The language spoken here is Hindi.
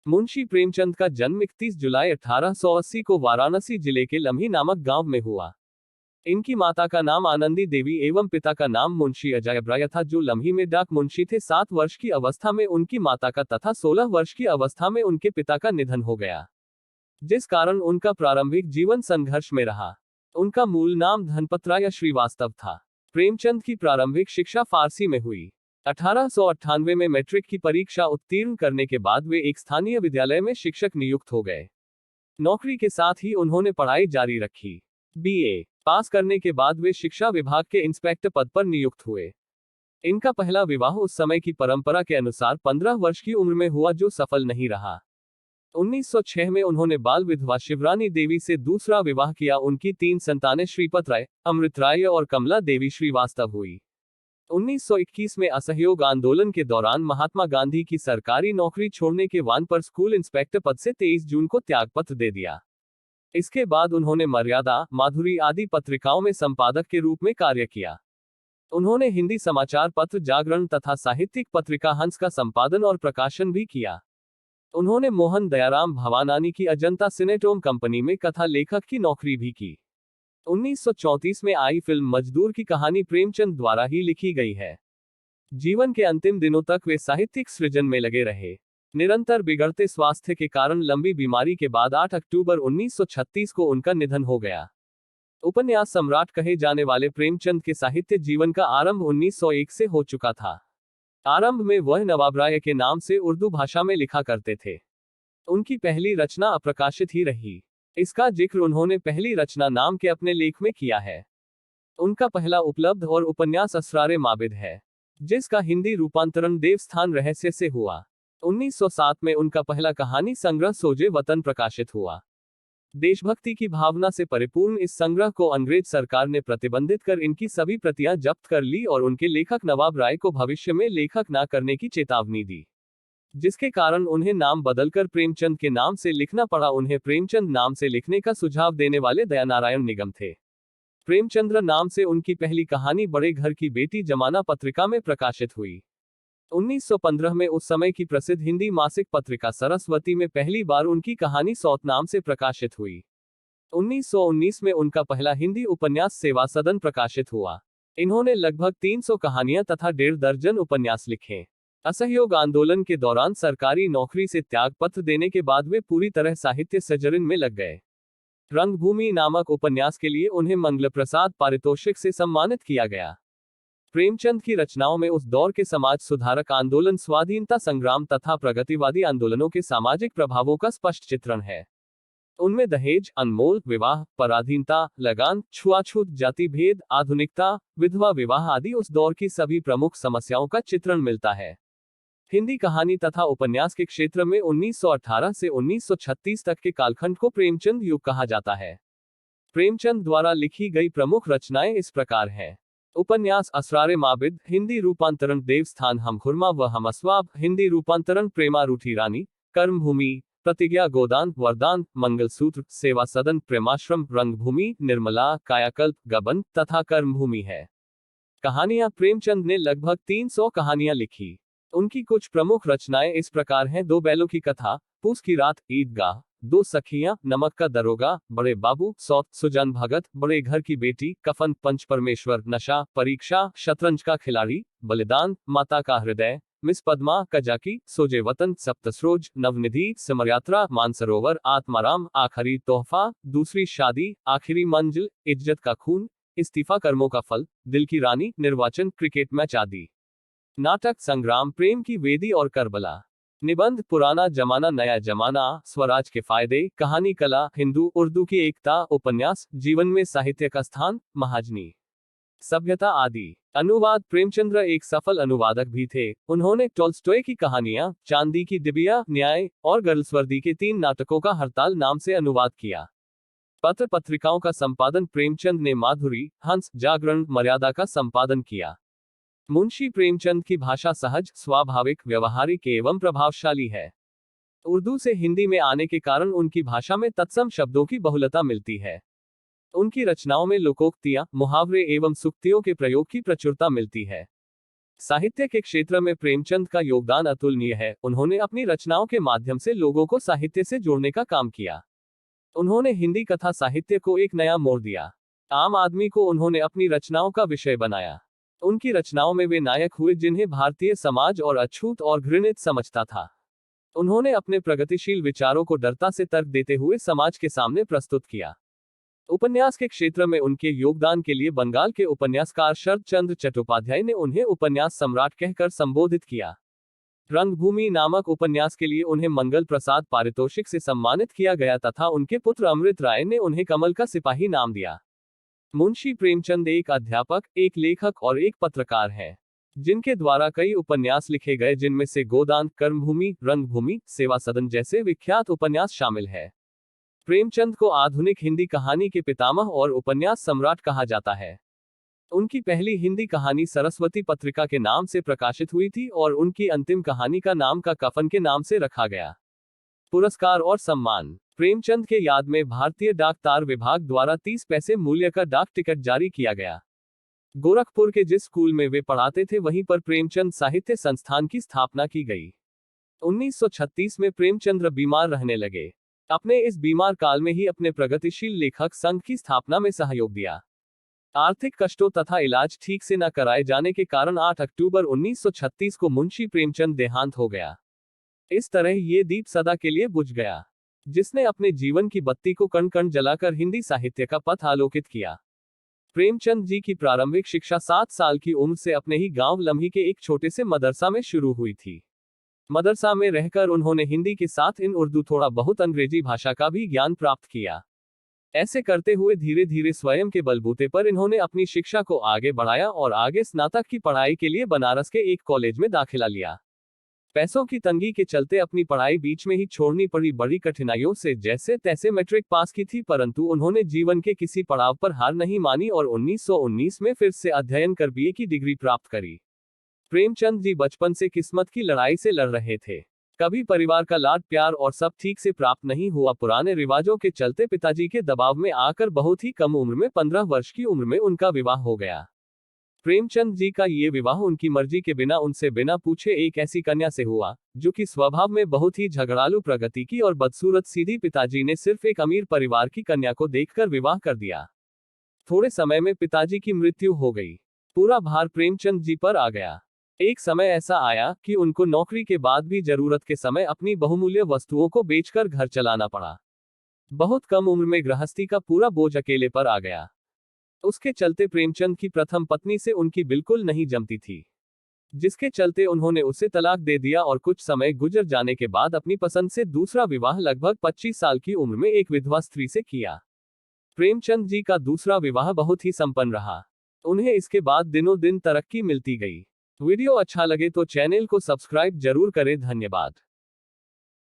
मुंशी प्रेमचंद का जन्म 31 जुलाई 1880 को वाराणसी जिले के लम्ही नामक गांव में हुआ। इनकी माता का नाम आनंदी देवी एवं पिता का नाम मुंशी अजय ब्राय था, जो लम्ही में डाक मुंशी थे। 7 वर्ष की अवस्था में उनकी माता का तथा 16 वर्ष की अवस्था में उनके पिता का निधन हो गया, जिस कारण उनका प्रारंभिक जीवन संघर्ष में रहा। उनका मूल नाम धनपतराय श्रीवास्तव था। प्रेमचंद की प्रारंभिक शिक्षा फारसी में हुई। 1898 में मैट्रिक की परीक्षा उत्तीर्ण करने के बाद वे एक स्थानीय विद्यालय में शिक्षक नियुक्त हो गए। नौकरी के साथ ही उन्होंने पढ़ाई जारी रखी। बीए पास करने के बाद वे शिक्षा विभाग के इंस्पेक्टर पद पर नियुक्त हुए। इनका पहला विवाह उस समय की परंपरा के अनुसार 15 वर्ष की उम्र में हुआ, जो सफल नहीं रहा। 1906 में उन्होंने बाल विधवा शिवरानी देवी से दूसरा विवाह किया। उनकी 3 संतानें श्रीपत राय, अमृत राय और कमला देवी श्रीवास्तव हुई। 1921 में असहयोग आंदोलन के दौरान महात्मा गांधी की सरकारी नौकरी छोड़ने के वान पर स्कूल इंस्पेक्टर पद से 23 जून को त्यागपत्र दे दिया। इसके बाद उन्होंने मर्यादा, माधुरी आदि पत्रिकाओं में संपादक के रूप में कार्य किया। उन्होंने हिंदी समाचार पत्र जागरण तथा साहित्यिक पत्रिका हंस का संपादन और प्रकाशन भी किया। उन्होंने मोहन दयाराम भवानानी की अजंता सिनेटोम कंपनी में कथा लेखक की नौकरी भी की। 1934 में आई फिल्म मजदूर की कहानी प्रेमचंद द्वारा ही लिखी गई है। जीवन के अंतिम दिनों तक वे साहित्यिक सृजन में लगे रहे। निरंतर बिगड़ते स्वास्थ्य के कारण लंबी बीमारी के बाद 8 अक्टूबर 1936 को उनका निधन हो गया। उपन्यास सम्राट कहे जाने वाले प्रेमचंद के साहित्य जीवन का आरंभ 1901 से हो चुका था। आरंभ में वह नवाब राय के नाम से उर्दू भाषा में लिखा करते थे। उनकी पहली रचना अप्रकाशित ही रही। इसका जिक्र उन्होंने पहली रचना नाम के अपने लेख में किया है। उनका पहला उपलब्ध और उपन्यास असरारे माबिद है, जिसका हिंदी रूपांतरण देवस्थान रहस्य से हुआ। 1907 में उनका पहला कहानी संग्रह सोजे वतन प्रकाशित हुआ। देशभक्ति की भावना से परिपूर्ण इस संग्रह को अंग्रेज सरकार ने प्रतिबंधित कर इनकी सभी प्रतियां जब्त कर ली और उनके लेखक नवाब राय को भविष्य में लेखक न करने की चेतावनी दी, जिसके कारण उन्हें नाम बदलकर प्रेमचंद के नाम से लिखना पड़ा। उन्हें प्रेमचंद नाम से लिखने का सुझाव देने वाले दयानारायण निगम थे। प्रेमचंद्र नाम से उनकी पहली कहानी बड़े घर की बेटी जमाना पत्रिका में प्रकाशित हुई। 1915 में उस समय की प्रसिद्ध हिंदी मासिक पत्रिका सरस्वती में पहली बार उनकी कहानी सौत नाम से प्रकाशित हुई। 1919 में उनका पहला हिंदी उपन्यास सेवा सदन प्रकाशित हुआ। इन्होंने लगभग 300 कहानियां तथा 1.5 दर्जन उपन्यास लिखे। असहयोग आंदोलन के दौरान सरकारी नौकरी से त्यागपत्र देने के बाद वे पूरी तरह साहित्य सृजन में लग गए। रंगभूमि नामक उपन्यास के लिए उन्हें मंगल प्रसाद पारितोषिक से सम्मानित किया गया। प्रेमचंद की रचनाओं में उस दौर के समाज सुधारक आंदोलन, स्वाधीनता संग्राम तथा प्रगतिवादी आंदोलनों के सामाजिक प्रभावों का स्पष्ट चित्रण है। उनमें दहेज, अनमोल विवाह, पराधीनता, लगान, छुआछूत, जाति भेद, आधुनिकता, विधवा विवाह आदि उस दौर की सभी प्रमुख समस्याओं का चित्रण मिलता है। हिंदी कहानी तथा उपन्यास के क्षेत्र में 1918 से 1936 तक के कालखंड को प्रेमचंद युग कहा जाता है। प्रेमचंद द्वारा लिखी गई प्रमुख रचनाएं इस प्रकार हैं। उपन्यास असरारे माबिद, हिंदी रूपांतरण देवस्थान हम खुरमा व हम अस्वाब, हिंदी रूपांतरण प्रेमा रूठी रानी, कर्मभूमि, प्रतिज्ञा गोदान, वरदान, मंगलसूत्र, सेवा सदन, प्रेमाश्रम, रंगभूमि, निर्मला, कायाकल्प, गबन तथा कर्मभूमि है। कहानियां प्रेमचंद ने लगभग 300 कहानियां लिखी। उनकी कुछ प्रमुख रचनाएं इस प्रकार हैं। 2 बैलों की कथा, पूस की रात, ईदगाह, 2 सखियां, नमक का दरोगा, बड़े बाबू, सौत, सुजान भगत, बड़े घर की बेटी, कफन, पंच परमेश्वर, नशा, परीक्षा, शतरंज का खिलाड़ी, बलिदान, माता का हृदय, मिस पद्मा, कजाकी, सोजे वतन, सप्तसरोज, नवनिधि, समरयात्रा, मानसरोवर, आत्माराम, आखिरी तोहफा, दूसरी शादी, आखिरी मंजिल, इज्जत का खून, इस्तीफा, कर्मों का फल, दिल की रानी, निर्वाचन, क्रिकेट मैच आदि। नाटक संग्राम, प्रेम की वेदी और करबला। निबंध पुराना जमाना नया जमाना, स्वराज के फायदे, कहानी कला, हिंदू उर्दू की एकता, उपन्यास, जीवन में साहित्य का स्थान, महाजनी, सभ्यता आदि। अनुवाद, प्रेमचंद्र एक सफल अनुवादक भी थे। उन्होंने टॉल्स्टॉय की कहानियां, चांदी की डिबिया, न्याय और गर्ल्सवर्दी के 3 नाटकों का हड़ताल नाम से अनुवाद किया। पत्र पत्रिकाओं का संपादन प्रेमचंद ने माधुरी, हंस, जागरण, मर्यादा का संपादन किया। मुंशी प्रेमचंद की भाषा सहज, स्वाभाविक, व्यवहारिक एवं प्रभावशाली है। उर्दू से हिंदी में आने के कारण उनकी भाषा में तत्सम शब्दों की बहुलता मिलती है। उनकी रचनाओं में लोकोक्तियां, मुहावरे एवं सूक्तियों के प्रयोग की प्रचुरता मिलती है। साहित्य के क्षेत्र में प्रेमचंद का योगदान अतुलनीय है। उन्होंने अपनी रचनाओं के माध्यम से लोगों को साहित्य से जोड़ने का काम किया। उन्होंने हिंदी कथा साहित्य को एक नया मोड़ दिया। आम आदमी को उन्होंने अपनी रचनाओं का विषय बनाया। उनकी रचनाओं में वे नायक हुए जिन्हें भारतीय समाज और अछूत और घृणित समझता था। उन्होंने अपने प्रगतिशील विचारों को डरता से तर्क देते हुए समाज के सामने प्रस्तुत किया। उपन्यास के क्षेत्र में उनके योगदान के लिए बंगाल के उपन्यासकार शरद चंद्र चट्टोपाध्याय ने उन्हें उपन्यास सम्राट कहकर संबोधित किया। रंगभूमि नामक उपन्यास के लिए उन्हें मंगल प्रसाद पारितोषिक से सम्मानित किया गया तथा उनके पुत्र अमृत राय ने उन्हें कमल का सिपाही नाम दिया। मुंशी प्रेमचंद एक अध्यापक, एक लेखक और एक पत्रकार हैं, जिनके द्वारा कई उपन्यास लिखे गए जिनमें से गोदान, कर्मभूमि, रंगभूमि, सेवा सदन जैसे विख्यात उपन्यास शामिल है। प्रेमचंद को आधुनिक हिंदी कहानी के पितामह और उपन्यास सम्राट कहा जाता है। उनकी पहली हिंदी कहानी सरस्वती पत्रिका के नाम से प्रकाशित हुई थी और उनकी अंतिम कहानी का नाम का कफन के नाम से रखा गया। पुरस्कार और सम्मान। प्रेमचंद के याद में भारतीय डाक तार विभाग द्वारा 30 पैसे मूल्य का डाक टिकट जारी किया गया। गोरखपुर के जिस स्कूल में वे पढ़ाते थे वहीं पर प्रेमचंद साहित्य संस्थान की स्थापना की गई। 1936 में प्रेमचंद्र बीमार रहने लगे। अपने इस बीमार काल में ही अपने प्रगतिशील लेखक संघ की स्थापना में सहयोग दिया। आर्थिक कष्टों तथा इलाज ठीक से न कराए जाने के कारण 8 अक्टूबर 1936 को मुंशी प्रेमचंद देहांत हो गया। इस तरह ये दीप सदा के लिए बुझ गया, जिसने अपने जीवन की बत्ती को कण कण जलाकर हिंदी साहित्य का पथ आलोकित किया। प्रेमचंद जी की प्रारंभिक शिक्षा 7 साल की उम्र से अपने ही गांव लम्ही के एक छोटे से मदरसा में शुरू हुई थी। मदरसा में रहकर उन्होंने हिंदी के साथ इन उर्दू थोड़ा बहुत अंग्रेजी भाषा का भी ज्ञान प्राप्त किया। ऐसे करते हुए धीरे धीरे स्वयं के बलबूते पर इन्होंने अपनी शिक्षा को आगे बढ़ाया और आगे स्नातक की पढ़ाई के लिए बनारस के एक कॉलेज में दाखिला लिया। पैसों की तंगी के चलते अपनी पढ़ाई बीच में ही छोड़नी पड़ी। बड़ी कठिनाइयों से जैसे तैसे मैट्रिक पास की थी, परंतु उन्होंने जीवन के किसी पड़ाव पर हार नहीं मानी और 1919 में फिर से अध्ययन कर बीए की डिग्री प्राप्त करी। प्रेमचंद जी बचपन से किस्मत की लड़ाई से लड़ रहे थे। कभी परिवार का लाड प्यार और सब ठीक से प्राप्त नहीं हुआ। पुराने रिवाजों के चलते पिताजी के दबाव में आकर बहुत ही कम उम्र में 15 वर्ष की उम्र में उनका विवाह हो गया। प्रेमचंद जी का ये विवाह उनकी मर्जी के बिना, उनसे बिना पूछे एक ऐसी कन्या से हुआ जो कि स्वभाव में बहुत ही झगड़ालू प्रकृति की और बदसूरत सीधी। पिताजी ने सिर्फ एक अमीर परिवार की कन्या को देखकर विवाह कर दिया। थोड़े समय में पिताजी की मृत्यु हो गई। पूरा भार प्रेमचंद जी पर आ गया। एक समय ऐसा आया कि उनको नौकरी के बाद भी जरूरत के समय अपनी बहुमूल्य वस्तुओं को बेचकर घर चलाना पड़ा। बहुत कम उम्र में गृहस्थी का पूरा बोझ अकेले पर आ गया। उसके चलते प्रेमचंद की प्रथम पत्नी से उनकी बिल्कुल नहीं जमती थी, जिसके चलते उन्होंने उसे तलाक दे दिया और कुछ समय गुजर जाने के बाद अपनी पसंद से दूसरा विवाह लगभग 25 साल की उम्र में एक विधवा स्त्री से किया। प्रेमचंद जी का दूसरा विवाह बहुत ही संपन्न रहा। उन्हें इसके बाद दिनों दिन तरक्की मिलती गई। वीडियो अच्छा लगे तो चैनल को सब्सक्राइब जरूर करें। धन्यवाद।